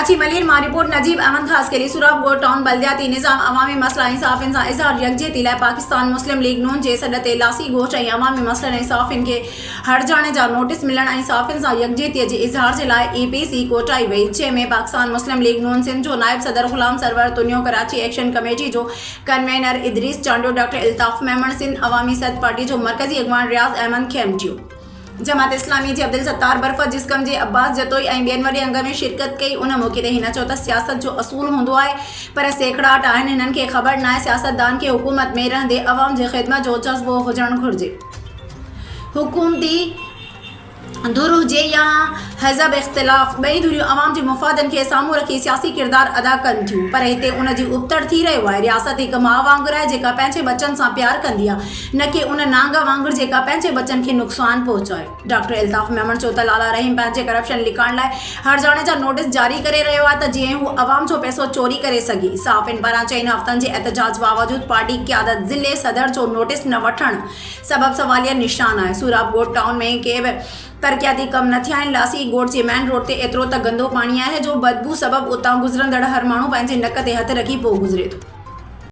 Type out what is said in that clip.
कराची मलिर मां रिपोर्ट नजीब अहमद खास के लिए सुराबगोड़ टाउन बल्दियाती निज़ाम अवामी मसला इंसाफ़ सां इज़हार यकजहती लाइ पाकिस्तान मुस्लिम लीग नून जे सॾ ते लासी गोश ऐं अवामी मसलनि ऐं साफ़िन खे हरजाणे जा नोटिस मिलण ऐं साफ़िन सां यकजहतीअ जे इज़हार जे लाइ EPC कोटाई वई, जंहिंमें पाकिस्तान मुस्लिम लीग नून सिंध जो नायब सदर ग़ुलाम सरवर तुनियो, कराची एक्शन कमेटी जो कन्वेनर इदरीस चांडो, डॉक्टर इल्ताफ़ मेमण, सिंध अवामी सद पार्टी जो मरकज़ी अॻवान रियाज़ अहमद खेमटियो, जमात इस्लामी जे अब्दुल सत्तार बरफ़त जिस्कम जे अब्बास जतोई ऐं ॿियनि वॾे अंग में शिरकत कई। उन मौक़े ते हिन चयो त सियासत जो असूल हूंदो आहे, पर सेकड़ाट आहिनि, हिननि खे ख़बर न आहे। सियासतदान खे हुकूमत में रहंदे अवाम जे ख़िदमत जो जज़्बो हुजणु घुरिजे। हुकूमती धुर हुजे या हज़ब इख़्तिलाफ़, ॿई धुरियूं अवाम जे मुफ़ादनि खे साम्हूं रखी सियासी किरदार अदा कनि थियूं, पर हिते उन जी उबतड़ थी रहियो आहे। रियासत हिकु माउ वांगुरु आहे जेका पंहिंजे बचनि सां प्यार कंदी आहे, न कि उन नांग वांगुरु जेका पंहिंजे बचनि खे नुक़सान पहुचाए। डॉक्टर इल्ताफ़ मेमण चयो त लाला रहीम पंहिंजे करप्शन लिकाइण लाइ हरजाणे जा नोटिस जारी करे रहियो आहे त जीअं हू अवाम जो पैसो चोरी करे सघे। साफ़िन पारां चइनि हफ़्तनि जे एहतजाज बावजूदि पार्टी क़यादत ज़िले सदर जो नोटिस न वठणु सबबि सवालिया निशान आहे। सुराबगोड़ टाउन में के बि तरक़ियाती कम न थिया आहिनि। लासी गोड़ जे मेन रोड ते एतिरो त गंदो पाणी आहे जो बदबू सबबि उतां गुज़रंदड़ हर माण्हू पंहिंजे नक ते हथ रखी पोइ गुज़रे थो।